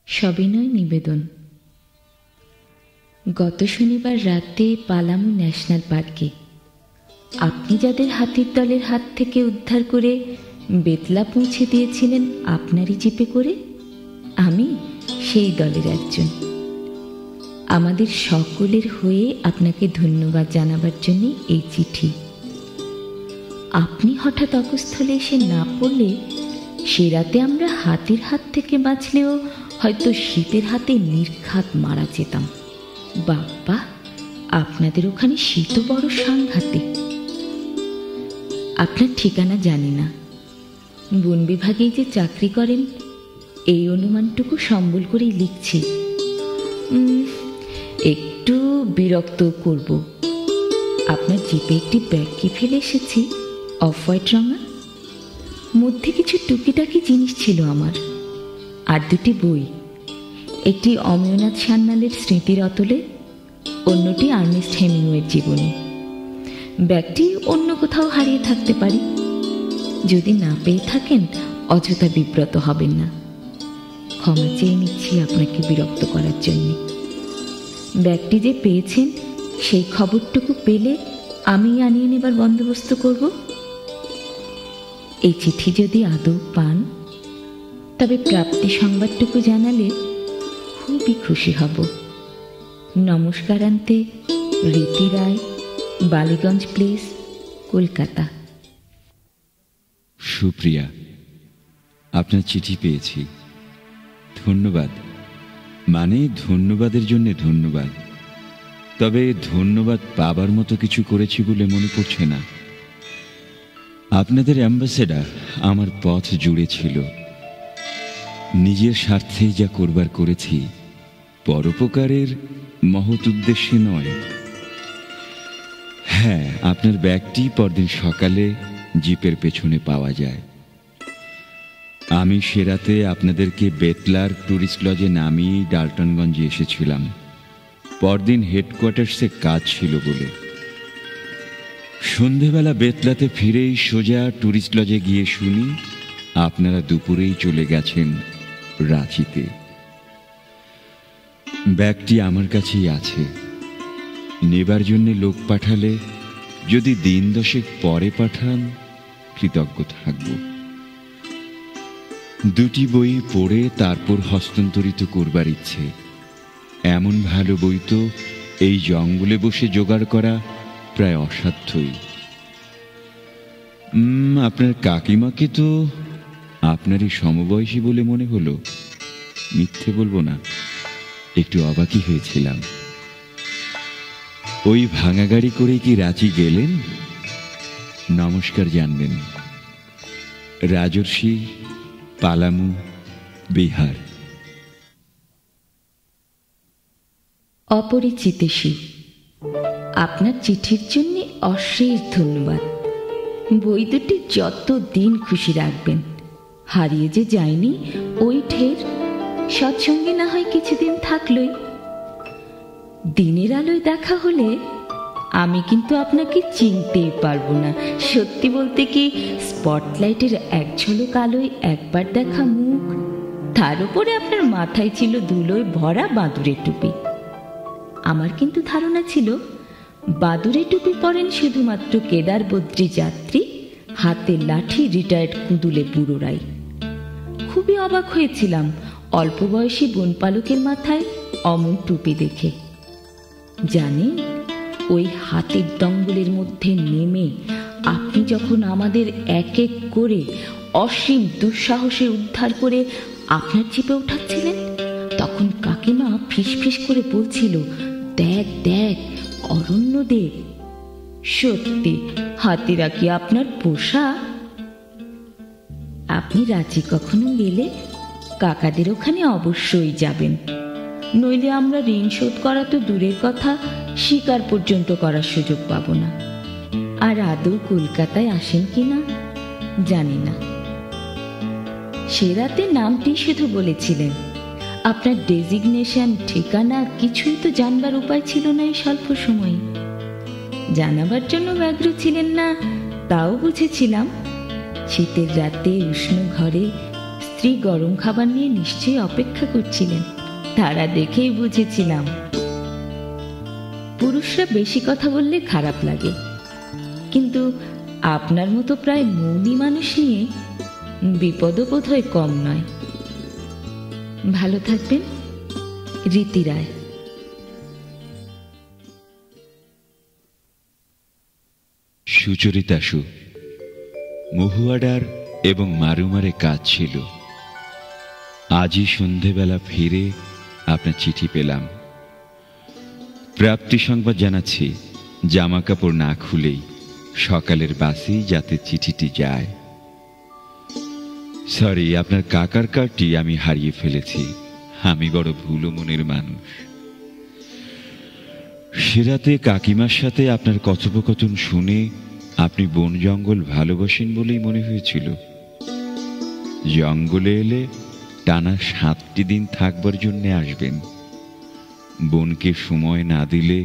সবিনয় নিবেদন। গত শনিবার রাতে পালামু ন্যাশনাল পার্কে আপনি যাদের হাতির দলের হাত থেকে উদ্ধার করে বেতলা পৌঁছে দিয়েছিলেন আপনারই জিপে করে, আমি সেই দলের একজন। আমাদের সকলের হয়ে আপনাকে ধন্যবাদ জানাবার জন্য এই চিঠি। আপনি হঠাৎ অকুস্থলে এসে না পড়লে সে রাতে আমরা হাতির হাত থেকে বাঁচলেও হয়তো শীতের হাতে নির্ঘাত মারা যেতাম। বাবা, আপনাদের ওখানে শীত বড় সাংঘাতিক। আপনার ঠিকানা জানি না, বন বিভাগেই যে চাকরি করেন এই অনুমানটুকু সম্বল করেই লিখছি। একটু বিরক্ত করব, আপনার জিপে একটি ব্যাগ কি ফেলে এসেছি, অফ হোয়াইট রঙা। মধ্যে কিছু টুকিটাকি জিনিস ছিল আমার, আর দুটি বই, একটি অমেয়নাথ সান্যালের স্মৃতির অতলে, অন্যটি আর্নেস্ট হেমিংওয়ের জীবনী। ব্যাগটি অন্য কোথাও হারিয়ে থাকতে পারি, যদি না পেয়ে থাকেন অযথা বিব্রত হবেন না। ক্ষমা চেয়ে নিচ্ছি আপনাকে বিরক্ত করার জন্য। ব্যাগটি যে পেয়েছেন সেই খবরটুকু পেলে আমি আনিয়ে নেবার বন্দোবস্ত করব। এই চিঠি যদি আদৌ পান তবে প্রাপ্তি সংবাদটুকু জানালে খুবই খুশি হব। নমস্কারান্তে, রীতি রায়, বালিগঞ্জ প্লেস, কলকাতা। সুপ্রিয়া, আপনার চিঠি পেয়েছি। ধন্যবাদ, মানে ধন্যবাদের জন্য ধন্যবাদ। তবে ধন্যবাদ পাবার মতো কিছু করেছি বলে মনে পড়ছে না। আপনাদের অ্যাম্বাসেডার আমার পথ জুড়ে ছিল। নিজের স্বার্থেই যা করবার করেছি, পরোপকারের মহৎ উদ্দেশ্যে নয়। হ্যাঁ, আপনার ব্যাগটি পরদিন সকালে জিপের পেছনে পাওয়া যায়। আমি সে রাতে আপনাদেরকে বেতলার ট্যুরিস্ট লজে নামিয়ে ডাল্টনগঞ্জে এসেছিলাম, পরদিন হেডকোয়ার্টার্সে কাজ ছিল বলে। সন্ধেবেলা বেতলাতে ফিরেই সোজা ট্যুরিস্ট লজে গিয়ে শুনি আপনারা দুপুরেই চলে গেছেন রাঁচিতে। ব্যাগটি আমার কাছেই আছে। নেবার জন্য লোক পাঠালে যদি দিন দশেক পরে পাঠান কৃতজ্ঞ থাকব। দুটি বই পড়ে তারপর হস্তান্তরিত করবার ইচ্ছে। এমন ভালো বই তো এই জঙ্গলে বসে জোগাড় করা প্রায় অসাধ্যই। আপনার কাকিমাকে তো আপনারই সমবয়সী বলে মনে হলো। মিথ্যে বলবো না, একটু অবাকই হয়েছিলাম। ওই ভাঙা গাড়ি করে কি রাঁচি গেলেন? নমস্কার জানবেন। রাজর্ষি, পালামু, বিহার। অপরিচিতেষী, আপনার চিঠির জন্য অশেষ ধন্যবাদ। বই দুটি যত দিন খুশি রাখবেন। হারিয়ে যে যায়নি ওই ঢের, সৎসঙ্গে না হয় কিছুদিন থাকলই। দিনের আলোয় দেখা হলে আমি কিন্তু আপনাকে চিনতেই পারবো না। সত্যি বলতে কি, স্পটলাইটের এক ঝলক আলোয় একবার দেখা মুখ, তার উপরে আপনার মাথায় ছিল ধুলোয় ভরা বাদুড়ের টুপি। আমার কিন্তু ধারণা ছিল বাদুড়ে টুপি পরেন শুধুমাত্র কেদার বদ্রী যাত্রী, হাতে লাঠি রিটায়ার্ড কুঁদুলে বুড়োরাই। খুবই অবাক হয়েছিলাম অল্প বয়সী বনপালকের মাথায় অমন টুপি দেখে। জানেন, ওই হাতের দঙ্গলের মধ্যে নেমে আপনি যখন আমাদের এক এক করে অসীম দুঃসাহসে উদ্ধার করে আপনার জিপে উঠাচ্ছিলেন, তখন কাকিমা ফিসফিস করে বলছিল, দেখ দেখ অরণ্যদেব। সত্যি হাতিরা কি আপনার পোষা? আপনি রাঁচি কখনো গেলে কাকাদের ওখানে অবশ্যই যাবেন, নইলে আমরা ঋণ শোধ করা তো দূরের কথা, শিকার পর্যন্ত করার সুযোগ পাব না। আর আদৌ কলকাতায় আসেন কিনা জানি না। সে রাতে নামটি শুধু বলেছিলেন, আপনার ডেজিগনেশন, ঠিকানা কিছুই তো জানবার উপায় ছিল না এই স্বল্প সময়ে। জানাবার জন্য ব্যগ্র ছিলেন না তাও বুঝেছিলাম। শীতের রাতে উষ্ণ ঘরে স্ত্রী গরম খাবার নিয়ে নিশ্চয়ই অপেক্ষা করছিলেন। তারা দেখেই বুঝেছিলাম। পুরুষরা বেশি কথা বললে খারাপ লাগে, কিন্তু আপনার মতো প্রায় মৌনী মানুষ নিয়ে বিপদও বোধহয় কম নয়। ভালো থাকবেন, রীতি রায়। সুচরিতাশু, মহুয়াডার এবং মারুমারে কাজ ছিল। আজই সন্ধেবেলা ফিরে আপনার চিঠি পেলাম। প্রাপ্তি সংবাদ জানাচ্ছি, জামা কাপড় না খুলেই সকালের বাসেই যাতে চিঠিটি যায়। সরি, আপনার কাকার কার্ডটি আমি হারিয়ে ফেলেছি। আমি বড় ভুলো মনের মানুষ। সে রাতে কাকিমার সাথে আপনার কথোপকথন শুনে আপনি বন জঙ্গল ভালোবাসেন বলেই মনে হয়েছিল। জঙ্গলে এলে টানা 7টি দিন থাকবার জন্য আসবেন। বনকে সময় না দিলে,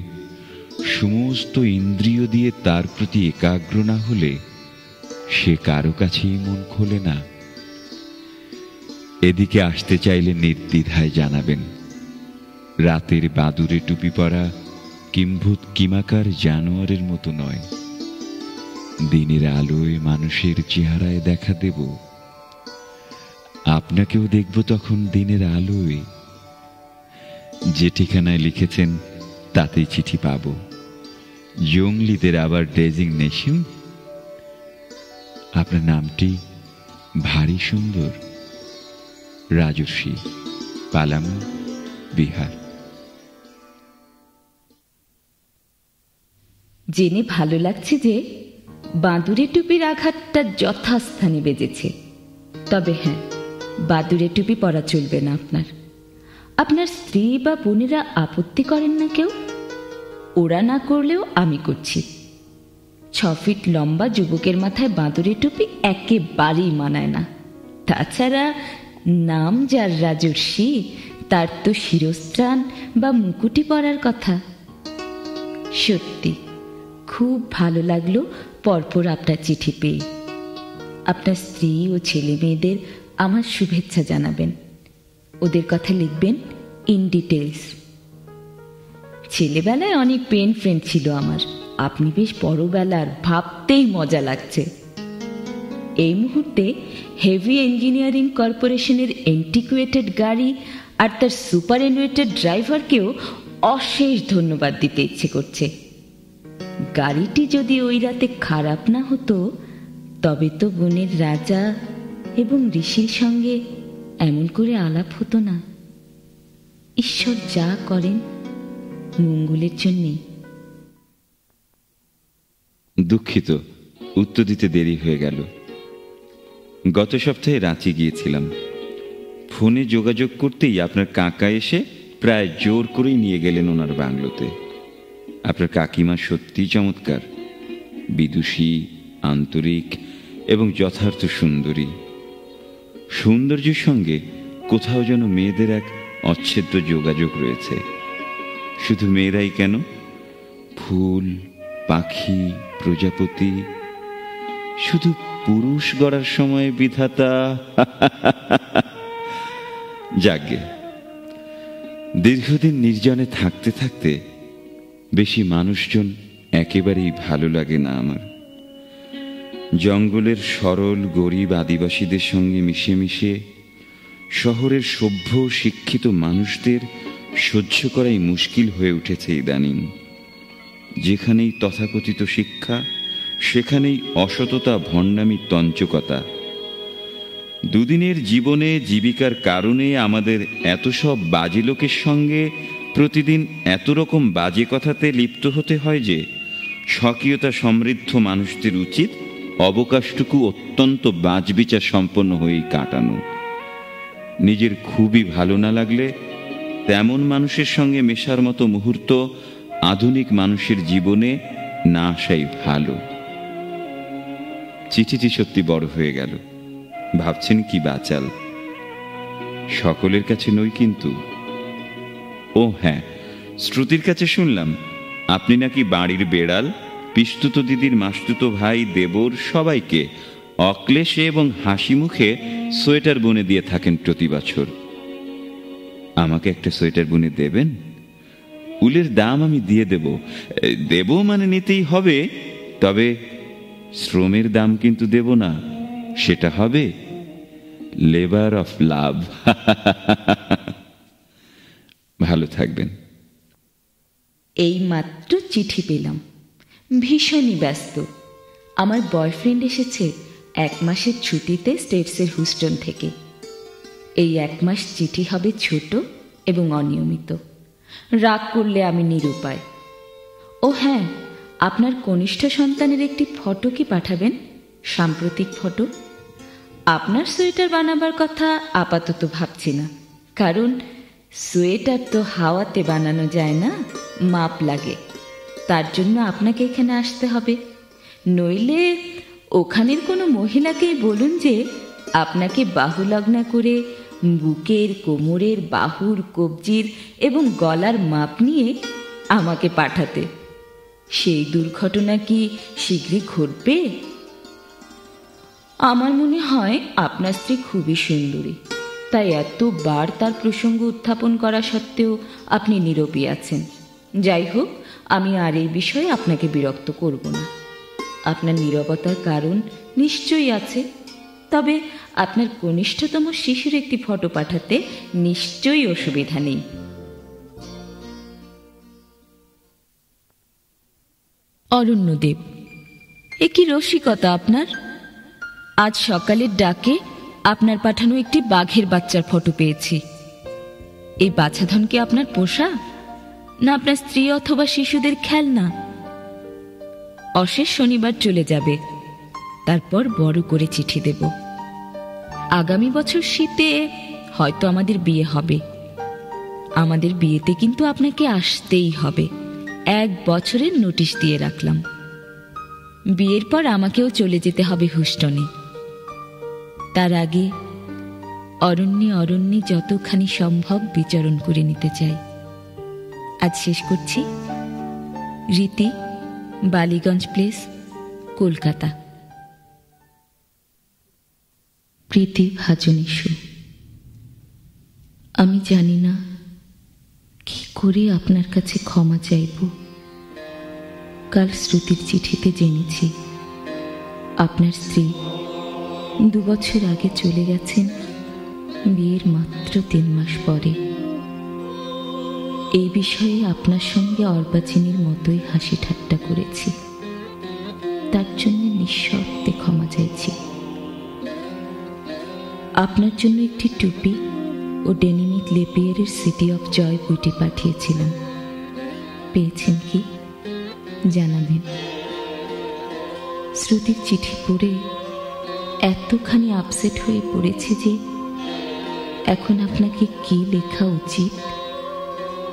সমস্ত ইন্দ্রিয় দিয়ে তার প্রতি একাগ্র না হলে সে কারো কাছেই মন খোলে না। এদিকে আসতে চাইলে নির্দ্বিধায় জানাবেন। রাতের বাদুরে টুপি পরা কিম্ভূত কিমাকার জানোয়ারের মতো নয়, দিনের আলোয় মানুষের চেহারায় দেখা দেব। আপনাকেও দেখব তখন দিনের আলোয়। যে ঠিকানায় লিখেছেন তাতেই চিঠি পাব। জঙ্গলিদের আবার ডেজিগনেশন। আপনার নামটি ভারী সুন্দর। রাজর্ষি, পালামু, বিহার। জেনে ভালো লাগছে যে বাদুড়ে টুপির আঘাতটা যথাস্থানে বেজেছে। তবে হ্যাঁ, বাদুড়ে টুপি পরা চলবে না আপনার। আপনার স্ত্রী বা বোনেরা আপত্তি করেন না কেউ? ওরা না করলেও আমি করছি। 6 ফিট লম্বা যুবকের মাথায় বাদুড়ে টুপি একেবারেই মানায় না। তাছাড়া নাম যার রাজর্ষি, তার তো শিরস্ত্রাণ বা মুকুটি পরার কথা। সত্যি খুব ভালো লাগলো পরপর আপনার চিঠি পেয়ে। আপনার স্ত্রী ও ছেলে মেয়েদের আমার শুভেচ্ছা জানাবেন। ওদের কথা লিখবেন ইন ডিটেলস। ছেলেবেলায় অনেক পেন ফ্রেন্ড ছিল আমার। আপনি বেশ বড়বেলার, ভাবতেই মজা লাগছে। এই মুহূর্তে হেভি ইঞ্জিনিয়ারিং কর্পোরেশনের এন্টিকুয়েটেড গাড়ি আর তার সুপারএনুয়েটেড ড্রাইভারকেও অশেষ ধন্যবাদ দিতে ইচ্ছে করছে। গাড়িটি যদি ওই রাতে খারাপ না হতো, তবে তো বনের রাজা এবং ঋষির সঙ্গে এমন করে আলাপ হতো না। ঈশ্বর যা করেন মঙ্গলের জন্যে। দুঃখিত, উত্তর দিতে দেরি হয়ে গেল। গত সপ্তাহে রাঁচি গিয়েছিলাম। ফোনে যোগাযোগ করতেই আপনার কাকা এসে প্রায় জোর করেই নিয়ে গেলেন ওনার বাংলোতে। আপনার কাকিমা সত্যিই চমৎকার, বিদুষী, আন্তরিক এবং যথার্থ সুন্দরী। সৌন্দর্যের সঙ্গে কোথাও যেন মেয়েদের এক অচ্ছেদ্য যোগাযোগ রয়েছে। শুধু মেয়েরাই কেন, ফুল, পাখি, প্রজাপতি। শুধু পুরুষ গড়ার সময় বিধাতা। যাজ্ঞে, দীর্ঘদিন নির্জনে থাকতে থাকতে বেশি মানুষজন একেবারেই ভালো লাগে না আমার। জঙ্গলের সরল গরিব আদিবাসীদের সঙ্গে মিশে মিশে শহরের সভ্য শিক্ষিত মানুষদের সহ্য করাই মুশকিল হয়ে উঠেছে ইদানিং। যেখানেই তথাকথিত শিক্ষা, সেখানেই অসততা, ভণ্ডামি, তঞ্চকতা। দুদিনের জীবনে জীবিকার কারণে আমাদের এত সব বাজে লোকের সঙ্গে প্রতিদিন এত রকম বাজে কথাতে লিপ্ত হতে হয় যে স্বকীয়তা সমৃদ্ধ মানুষদের উচিত অবকাশটুকু অত্যন্ত বাজবিচার সম্পন্ন হয়েই কাটানো। নিজের খুবই ভালো না লাগলে তেমন মানুষের সঙ্গে মেশার মতো মুহূর্ত আধুনিক মানুষের জীবনে না আসাই ভালো। চিঠিটি সত্যি বড় হয়ে গেল। ভাবছেন কি বাচাল? সকলের কাছে নই কিন্তু। ও হ্যাঁ, শ্রুতির কাছে শুনলাম আপনি নাকি বাড়ির বেড়াল, পিস্তুত দিদির মাস্তুত ভাই, দেবর সবাইকে অক্লেশে এবং হাসি মুখে সোয়েটার বুনে দিয়ে থাকেন প্রতি বছর। আমাকে একটা সোয়েটার বুনে দেবেন? উলের দাম আমি দিয়ে দেব মানে নিতেই হবে, তবে শ্রমের দাম কিন্তু দেব না, সেটা হবে লেবার অফ লাভ। ভালো থাকবেন। এই মাত্র চিঠি পেলাম, ভীষণই ব্যস্ত। আমার বয়ফ্রেন্ড এসেছে 1 মাসের ছুটিতে স্টেটসের হুস্টন থেকে। এই 1 মাস চিঠি হবে ছোট এবং অনিয়মিত। রাগ করলে আমি নিরুপায়। ও হ্যাঁ, আপনার কনিষ্ঠ সন্তানের একটি ফটো কি পাঠাবেন? সাম্প্রতিক ফটো। আপনার সোয়েটার বানাবার কথা আপাতত ভাবছি না, কারণ সোয়েটার তো হাওয়াতে বানানো যায় না, মাপ লাগে। তার জন্য আপনাকে এখানে আসতে হবে। নইলে ওখানের কোনো মহিলাকেই বলুন যে আপনাকে বাহুলগ্না করে বুকের, কোমরের, বাহুর, কবজির এবং গলার মাপ নিয়ে আমাকে পাঠাতে। সেই দুর্ঘটনা কি শীঘ্রই ঘটবে? আমার মনে হয় আপনার স্ত্রী খুবই সুন্দরী, তাই এতবার তার প্রসঙ্গ উত্থাপন করা সত্ত্বেও আপনি নীরবই আছেন। যাই হোক, আমি আর এই বিষয়ে আপনাকে বিরক্ত করব না। আপনার নীরবতার কারণ নিশ্চয়ই আছে, তবে আপনার কনিষ্ঠতম শিশুর একটি ফটো পাঠাতে নিশ্চয়ই অসুবিধা নেই। অরণ্যদেব। এ কি রসিকতা আপনার! আজ সকালের ডাকে আপনার পাঠানো একটি বাঘের বাচ্চার ফটো পেয়েছি। এই বাছাধন কি আপনার পোষা, না আপনার স্ত্রী অথবা শিশুদের খেলনা? অশেষ শনিবার চলে যাবে, তারপর বড় করে চিঠি দেব। আগামী বছর শীতে হয়তো আমাদের বিয়ে হবে। আমাদের বিয়েতে কিন্তু আপনাকে আসতেই হবে। 1 বছরের নোটিশ দিয়ে রাখলাম। বিয়ের পর আমাকেও চলে যেতে হবে হুস্টনে। তার আগে অরণ্যে অরণ্যে যতখানি সম্ভব বিচরণ করে নিতে চাই। আজ শেষ করছি। রীতি, বালিগঞ্জ প্লেস, কলকাতা। প্রীতি ভাজনীশু। আমি জানি না কি করে আপনার কাছে ক্ষমা চাইব। কাল শ্রুতির চিঠিতে জেনেছি আপনার স্ত্রী 2 বছর আগে চলে গেছেন, বিয়ের মাত্র 3 মাস পরে। এই বিষয়ে আপনার সঙ্গে অর্বাচীনের মতোই হাসি ঠাট্টা করেছি, তার জন্য নিঃশর্তে ক্ষমা চাইছি। আপনার জন্য একটি টুপি ও ডেনিমিক লেপিয়ারের সিটি অফ জয় বইটি পাঠিয়েছিলাম। পেয়েছেন কি জানাবেন। শ্রুতির চিঠি পড়ে এতখানি আপসেট হয়ে পড়েছে যে এখন আপনাকে কি লেখা উচিত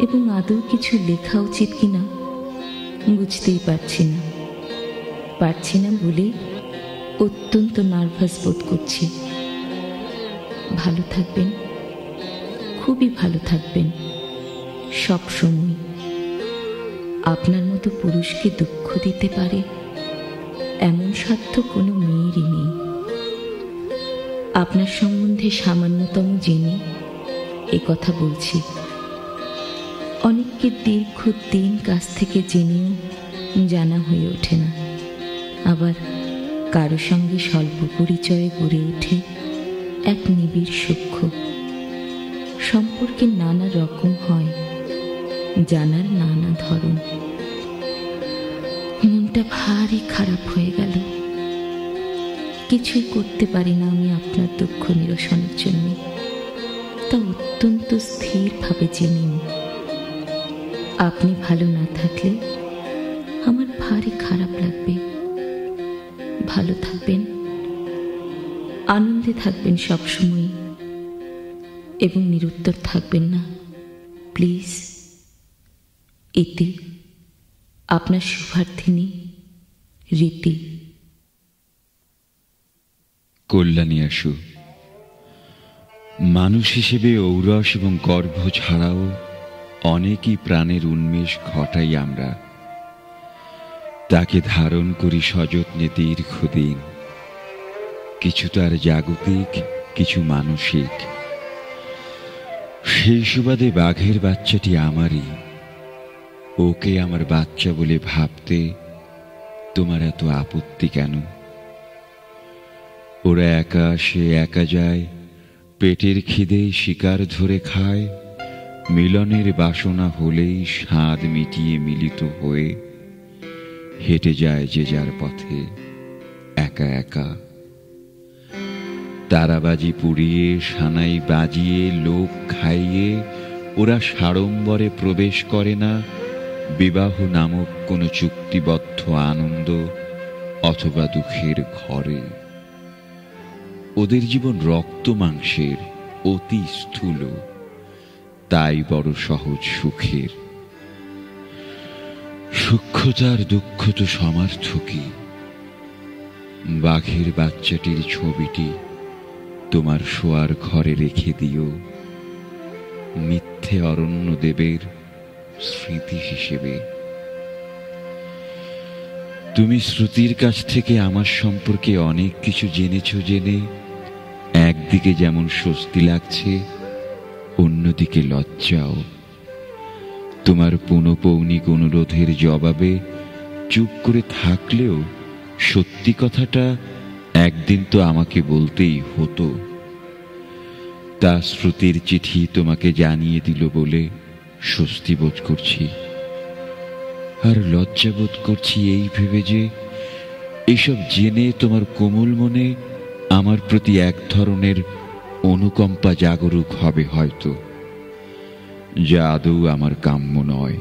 এবং আদৌ কিছু লেখা উচিত কিনা বুঝতেই পারছি না বলে অত্যন্ত নার্ভাস বোধ করছি। ভালো থাকবেন, খুবই ভালো থাকবেন সব সময়। আপনার মতো পুরুষকে দুঃখ দিতে পারে এমন সাধ্য কোনো মেয়েরই নেই। আপনার সম্বন্ধে সামান্যতম জেনে এ কথা বলছি। অনেককে দীর্ঘদিন কাছ থেকে জেনেও জানা হয়ে ওঠে না। আবার কারো সঙ্গে স্বল্প পরিচয়ে গড়ে ওঠে এক নিবিড় সূক্ষ্ম সম্পর্কে। নানা রকম হয়, জানার নানা ধরন। মনটা ভারী খারাপ হয়ে গেল। কিছুই করতে পারি না আমি আপনার দুঃখ নিরসনের জন্য, তা অত্যন্ত স্থিরভাবে জেনেও। আপনি ভালো না থাকলে আমার ভারী খারাপ লাগবে। ভালো থাকবেন, আনন্দে থাকবেন সবসময়, এবং নিরুত্তর থাকবেন না প্লিজ। ইতি, আপনার শুভার্থিনী রীতি। কল্যাণী আসু। মানুষ হিসেবে ঔরস এবং গর্ভ ছাড়াও অনেকই প্রাণের উন্মেষ ঘটাই আমরা। তাকে ধারণ করি সযত্নে দীর্ঘদিন। কিছু তার জাগতিক, কিছু মানসিক। সেই সুবাদে বাঘের বাচ্চাটি আমারই। ওকে আমার বাচ্চা বলে ভাবতে তোমার এত আপত্তি কেন? ওরা একা আসে, একা যায়, পেটের খিদে শিকার ধরে খায়, মিলনের বাসনা হলেই স্বাদ মিটিয়ে মিলিত হয়ে হেঁটে যায় যে যার পথে একা একা। তারাবাজি পুড়িয়ে, সানাই বাজিয়ে, লোক খাইয়ে ওরা সাড়ম্বরে প্রবেশ করে না বিবাহ নামক কোনো চুক্তিবদ্ধ আনন্দ অথবা দুঃখের ঘরে। ওদের জীবন রক্ত মাংসের, অতি স্থূল, তাই বড় সহজ সুখের। সূক্ষ্মতার দুঃখ তো সমার্থকই। বাঘের বাচ্চাটির ছবিটি তোমার শোয়ার ঘরে রেখে দিও, মিথ্যে অরণ্যদেবের স্মৃতি হিসেবে। তুমি শ্রুতির কাছ থেকে আমার সম্পর্কে অনেক কিছু জেনেছ জেনে একদিকে যেমন স্বস্তি লাগছে, অন্যদিকে লজ্জাও। তোমার পুনঃপৌনিক অনুরোধের জবাবে চুপ করে থাকলেও সত্যি কথাটা একদিন তো আমাকে বলতেই হতো। তা শ্রুতির চিঠি তোমাকে জানিয়ে দিল বলে স্বস্তি বোধ করছি। আর লজ্জা বোধ করছি এই ভেবে যে এসব জেনে তোমার কোমল মনে আমার প্রতি এক ধরনের অনুকম্পা জাগরুক হবে হয়তো, যা আদৌ আমার কাম্য নয়।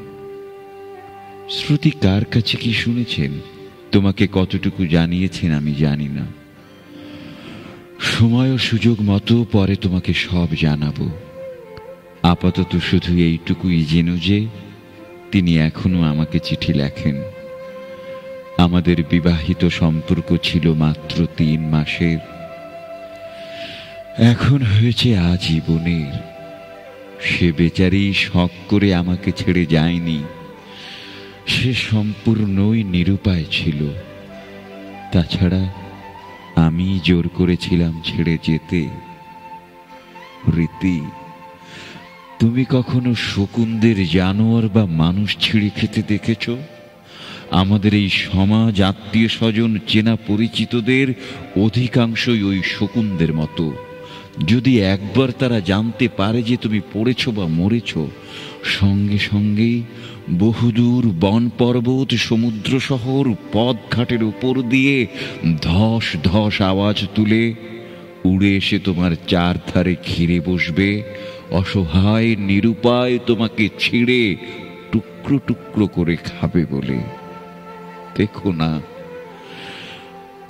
শ্রুতি কার কাছে কি শুনেছেন, তোমাকে কতটুকু জানিয়েছেন আমি জানি না। সময় ও সুযোগ মতো পরে তোমাকে সব জানাবো। আপাতত শুধু এইটুকুই জেনো যে তিনি এখনো আমাকে চিঠি লেখেন। আমাদের বিবাহিত সম্পর্ক ছিল মাত্র 3 মাসের, এখন হয়েছে আজীবনের। সে বেচারি শখ করে আমাকে ছেড়ে যায়নি, সে সম্পূর্ণই নিরুপায় ছিল। তাছাড়া আমি জোর করেছিলাম ছেড়ে যেতে। রীতি, তুমি কখনো শকুনদের জানোয়ার বা মানুষ ছিঁড়ে খেতে দেখেছ? আমাদের এই সমাজ, আত্মীয় স্বজন, চেনা পরিচিতদের অধিকাংশই ওই শকুনদের মতো। যদি একবার তারা জানতে পারে যে তুমি পড়েছ বা মরেছ, সঙ্গে সঙ্গেই বহুদূর বন পর্বত, সমুদ্র শহর, পথঘাটের উপর দিয়ে ধস ধস আওয়াজ তুলে উড়ে এসে তোমার চারধারে ঘিরে বসবে, অসহায় নিরুপায় তোমাকে ছিঁড়ে টুকরো টুকরো করে খাবে বলে। দেখো না,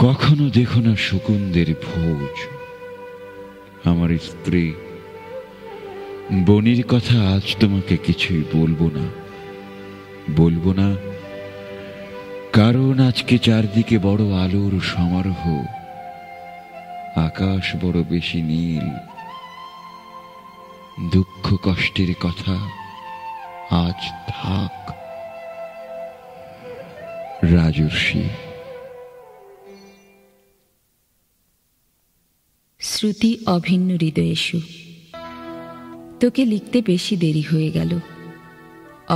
কখনো দেখো না শকুনদের ভোজ। আমার স্ত্রী বনির কথা আজ তোমাকে কিছুই বলবো না, কারণ আজকে চারদিকে বড় আলোর সমারোহ, আকাশ বড় বেশি নীল। দুঃখ কষ্টের কথা আজ থাক। রাজর্ষি। শ্রুতি অভিন্ন হৃদয়েষু। তোকে লিখতে বেশি দেরি হয়ে গেল।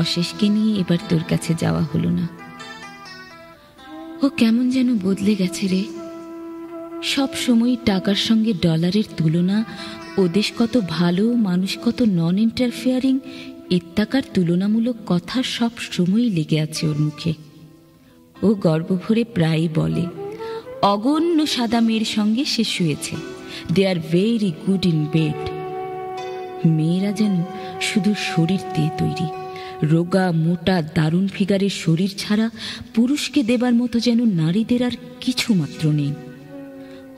অশেষকে নিয়ে এবার তোর কাছে যাওয়া হলো না। ও কেমন যেন বদলে গেছে রে। সব সময় টাকার সঙ্গে ডলারের তুলনা, ও দেশ কত ভালো, মানুষ কত নন ইন্টারফেয়ারিং ইত্যাকার তুলনামূলক কথা সব সময়ই লেগে আছে ওর মুখে। ও গর্ব ভরে প্রায়ই বলে অগণ্য সাদা মেয়ের সঙ্গে সে শুয়েছে, they are very good in bed. মেয়েরা যেন শুধু শরীর দিয়ে তৈরি, রোগা মোটা দারুণ ফিগারের শরীর ছাড়া পুরুষকে দেবার মতো যেন নারীদের আর কিছু মাত্র নেই।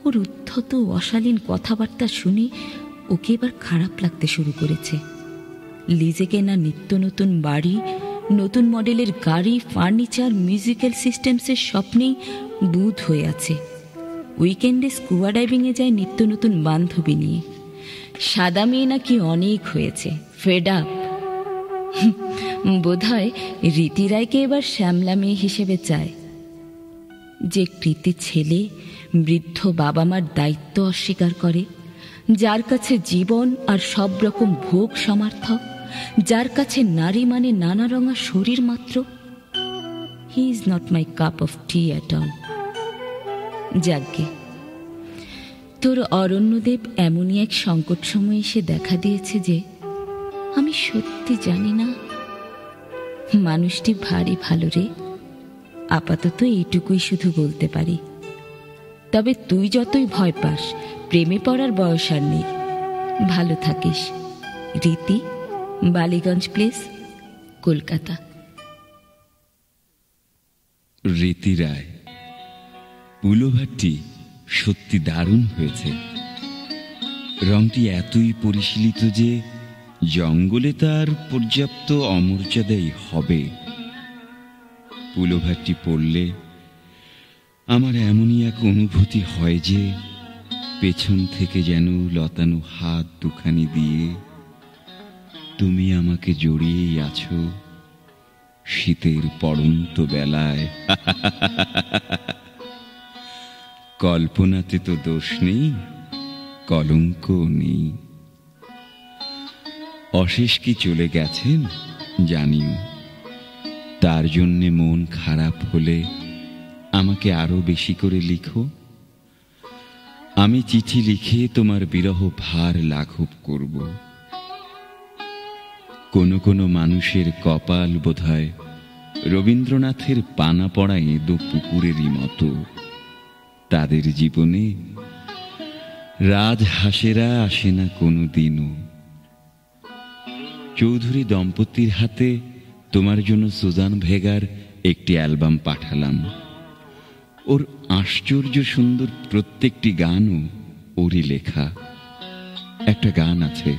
ওর উদ্ধত অশালীন কথাবার্তা শুনে ওকে এবার খারাপ লাগতে শুরু করেছে। লিজে কেনা নিত্য নতুন বাড়ি, নতুন মডেলের গাড়ি, ফার্নিচার, মিউজিক্যাল সিস্টেমসের স্বপ্নেই বুঁদ হয়ে আছে। উইকেন্ডে স্কুবা ডাইভিংয়ে যায় নিত্য নতুন বান্ধবী নিয়ে। সাদা মেয়ে নাকি অনেক হয়েছে, ফেড আপ। বোধ হয় রীতি রায়কে এবার শ্যামলা মেয়ে হিসেবে চায়। যে কৃতি ছেলে বৃদ্ধ বাবা মার দায়িত্ব অস্বীকার করে, যার কাছে জীবন আর সব রকম ভোগ সমার্থক, যার কাছে নারী মানে নানা রঙা শরীর মাত্র। He is not my cup of tea at all. যাজ্ঞে, তোর অরণ্যদেব এমনই এক সংকট সময় এসে দেখা দিয়েছে যে আমি সত্যি জানি না। মানুষটি ভারী ভালো রে, আপাতত এইটুকুই শুধু বলতে পারি। তবে তুই যতই ভয় পাস, প্রেমে পড়ার বয়স আর নেই। ভালো থাকিস। রীতি, বালিগঞ্জ প্লেস, কলকাতা। রীতি রায়। পুলোভারটি সত্যি দারুণ হয়েছে। রংটি এতই পরিশীলিত যে জঙ্গলে তার পর্যাপ্ত অমর্যাদাই হবে। পুলোভারটি পড়লে আমার এমনই এক অনুভূতি হয় যে পেছন থেকে যেন লতানো হাত দুখানি দিয়ে তুমি আমাকে জড়িয়েই আছো শীতের পড়ন্ত বেলায়। কল্পনাতে তো দোষ নেই, কলঙ্ক নেই। অশেষ কি চলে গেছেন জানিও, তার জন্যে মন খারাপ হলে আমাকে আরো বেশি করে লিখো। আমি চিঠি লিখে তোমার বিরহ ভার লাঘব করব। কোনো কোনো মানুষের কপাল বোধহয় রবীন্দ্রনাথের পানা পড়া এঁদো পুকুরেরই মতো। তাদের জীবনে রাজহাঁসেরা আসে না কোনো দিনও। চৌধুরী দম্পতির হাতে তোমার জন্য সুজান ভেগার একটি অ্যালবাম পাঠালাম। ওর আশ্চর্য সুন্দর প্রত্যেকটি গানও ওরই লেখা। একটা গান আছে,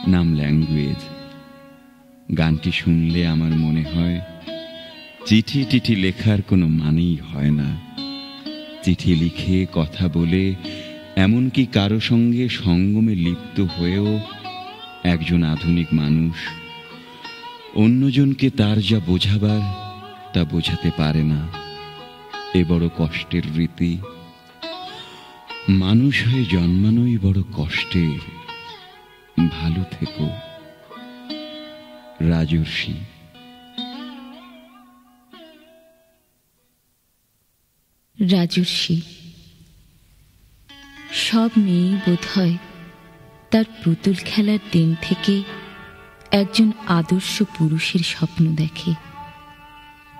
নাম ল্যাঙ্গুয়েজ। গানটি শুনলে আমার মনে হয় চিঠি টিঠি লেখার কোনো মানেই হয় না। চিঠি লিখে কথা বলে, এমনকি কারো সঙ্গে সঙ্গমে লিপ্ত হয়েও একজন আধুনিক মানুষ অন্যজনকে তার যা বোঝাবার তা বোঝাতে পারে না। এ বড় কষ্টের রীতি। মানুষ হয়ে জন্মানোই বড় কষ্টের। ভালো থেকো। রাজর্ষি। রাজর্ষি। সব মেয়ে বোধহয় তার পুতুল খেলার দিন থেকে একজন আদর্শ পুরুষের স্বপ্ন দেখে।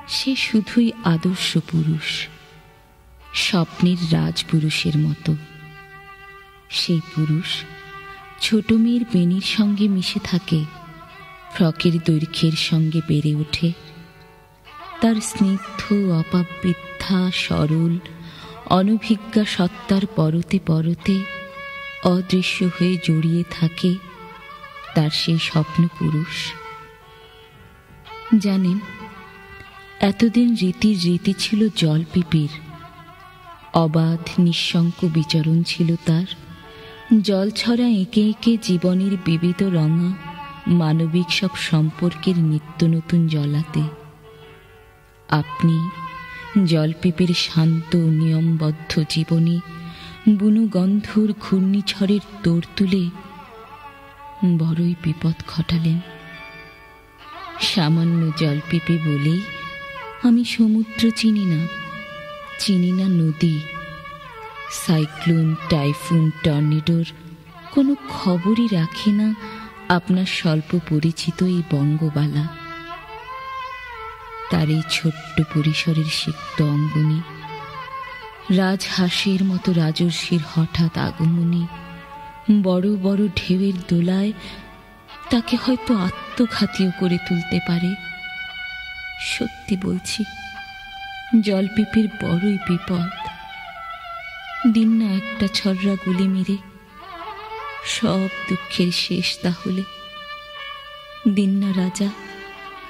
সে শুধুই আদর্শ পুরুষ, স্বপ্নের রাজপুরুষের মতো। সেই পুরুষ ছোট মেয়ের বেনির সঙ্গে মিশে থাকে, ফ্রকের দৈর্ঘ্যের সঙ্গে বেড়ে ওঠে। তার স্নিগ্ধ অপাবৃদ্ধা সরল অনভিজ্ঞা সত্তার পরতে পরতে অদৃশ্য হয়ে জড়িয়ে থাকে তার সেই স্বপ্ন পুরুষ। জানেন, এতদিন রীতির রীতি ছিল জলপিপির। অবাধ নিঃশঙ্ক বিচরণ ছিল তার। জলছড়া এঁকে এঁকে জীবনের বিবিধ রঙা মানবিক সব সম্পর্কের নিত্য নতুন জলাতে। আপনি জলপিপের শান্ত নিয়মবদ্ধ জীবনে বুনো গন্ধর ঘূর্ণিঝড়ের তোড় তুলে বড়ই বিপদ ঘটালেন। সামান্য জলপিপে বলেই আমি সমুদ্র চিনি না, চিনি না নদী। সাইক্লোন, টাইফুন, টর্নেডোর কোনো খবরই রাখে না আপনার স্বল্প পরিচিত এই বঙ্গবালা। তার এই ছোট্ট পরিসরের সিক্ত অঙ্গনে রাজহাঁসের মতো রাজর্ষির হঠাৎ আগমনী বড় বড় ঢেউয়ের দোলায় তাকে হয়তো আত্মঘাতীয় করে তুলতে পারে। সত্যি বলছি, জলপিপির বড়ই বিপদ। দিন না একটা ছররা গুলি মেরে সব দুঃখের শেষ তাহলে। দিন না রাজা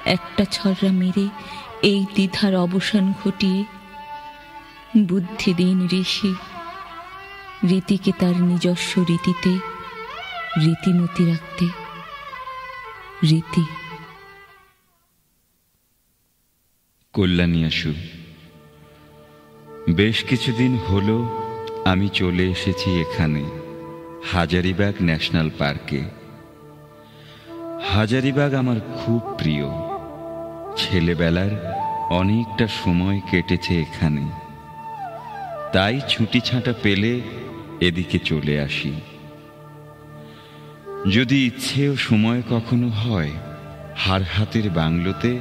একটা ছররা মেরে এই দ্বিধার অবসান ঘটিয়ে। বুদ্ধি দিন ঋষি, রীতিকে তার নিজস্ব রীতিতে রীতিমতি রাখতে। রীতি। কল্যাণী আসু। বেশ কিছুদিন হলো আমি চলে এসেছি এখানে, হাজারিবাগ ন্যাশনাল পার্কে। হাজারিবাগ আমার খুব প্রিয়। ছেলেবেলার অনেকটা সময় কেটেছে এখানে, তাই ছুটি ছাঁটা পেলে এদিকে চলে আসি। যদি ইচ্ছে ও সময় কখনো হয়, হারহাতের বাংলোতে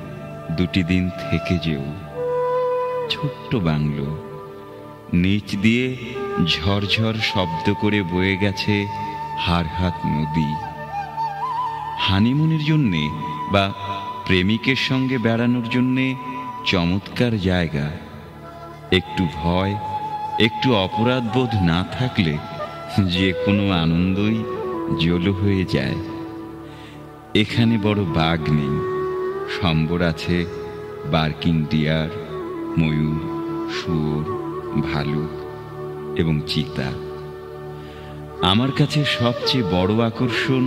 2 দিন থেকে যেও। ছোট্ট বাংলো, নিচ দিয়ে ঝরঝর শব্দ করে বয়ে গেছে হারহাত নদী। হানিমুনের জন্যে বা প্রেমিকের সঙ্গে বেড়ানোর জন্যে চমৎকার জায়গা। একটু ভয়, একটু অপরাধবোধ না থাকলে যে কোনো আনন্দই জলো হয়ে যায়। এখানে বড় বাঘ নেই, সম্বর আছে বার্কিং ডিয়ার, ময়ূর, শুয়োর, ভালুক এবং চিতা। আমার কাছে সবচেয়ে বড় আকর্ষণ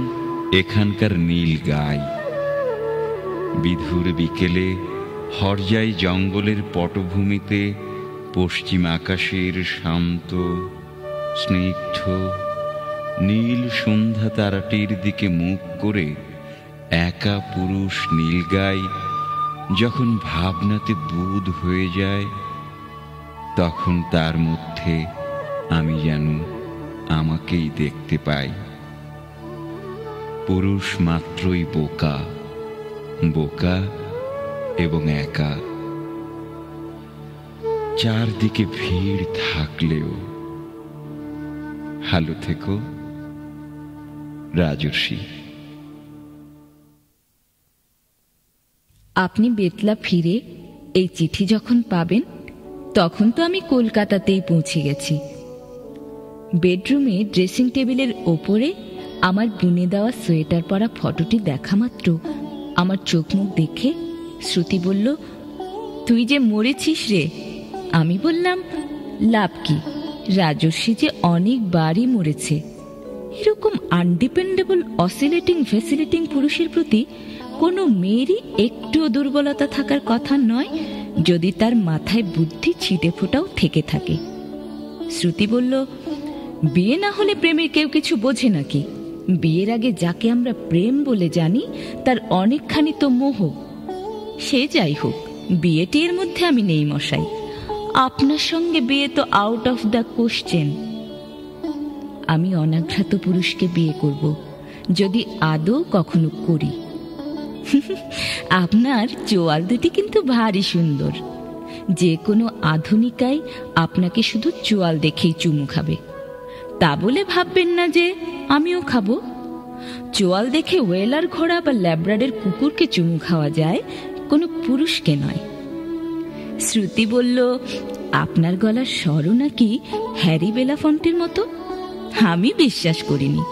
এখানকার নীল গাই। বিধুর বিকেলে হরজাই জঙ্গলের পটভূমিতে পশ্চিম আকাশের শান্ত স্নিগ্ধ নীল সন্ধ্যা তারাটির দিকে মুখ করে একা পুরুষ নীলগাই যখন ভাবনাতে বুঁদ হয়ে যায়, তখন তার মধ্যে আমি যেন আমাকেই দেখতে পাই। পুরুষ মাত্রই বোকা, বোকা এবং একা। চারদিকে ভিড় থাকলেও। ভালো থেকো, রাজর্ষি। আপনি বেতলা ফিরে এই চিঠি যখন পাবেন, তখন তো আমি কলকাতাতেই পৌঁছে গেছি। বেডরুমে ড্রেসিং টেবিলের ওপরে আমার বুনে দেওয়া সোয়েটার পরা ফটোটি দেখা মাত্র আমার চোখ মুখ দেখে শ্রুতি বলল, তুই যে মরেছিস রে। আমি বললাম, লাভ কি, রাজর্ষি যে অনেকবারই মরেছে। এরকম আনডিপেন্ডেবল অসিলেটিং ফ্যাসিলেটিং পুরুষের প্রতি কোনো মেয়েরই একটুও দুর্বলতা থাকার কথা নয়, যদি তার মাথায় বুদ্ধি ছিটে ফোটাও থেকে থাকে। শ্রুতি বলল, বিয়ে না হলে প্রেমের কেউ কিছু বোঝে নাকি? বিয়ের আগে যাকে আমরা প্রেম বলে জানি তার অনেকখানি তো মোহ। সে যাই হোক, বিয়েটি এর মধ্যে আমি নেই মশাই। আপনার সঙ্গে বিয়ে তো আউট অফ দ্য কোশ্চেন। আমি অনাঘ্রাত পুরুষকে বিয়ে করব, যদি আদৌ কখনো করি। আপনার চোয়াল দুটি কিন্তু ভারী সুন্দর। যে কোনো আধুনিকাই আপনাকে শুধু চোয়াল দেখেই চুমু খাবে। তা বলে ভাববেন না যে আমিও খাবো। চোয়াল দেখে ওয়েলার ঘোড়া বা ল্যাব্রাডের কুকুরকে চুমু খাওয়া যায়, কোনো পুরুষকে নয়। শ্রুতি বলল, আপনার গলার স্বরও নাকি হ্যারি বেলাফন্টের মতো। আমি বিশ্বাস করিনি।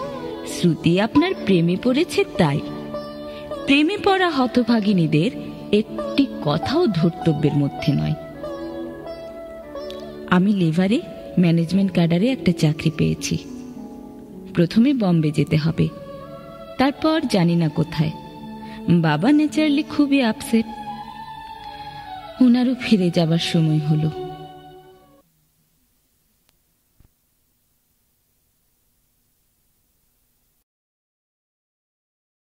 শ্রুতি আপনার প্রেমে পড়েছে তাই। প্রেমে পড়া হতভাগিনীদের একটি কথাও ধর্তব্যের মধ্যে নয়। আমি লিভারে ম্যানেজমেন্ট ক্যাডারে একটা চাকরি পেয়েছি। প্রথমে বম্বে যেতে হবে, তারপর জানি না কোথায়। বাবা ন্যাচারালি খুবই আপসেট। ওনারও ফিরে যাবার সময় হলো।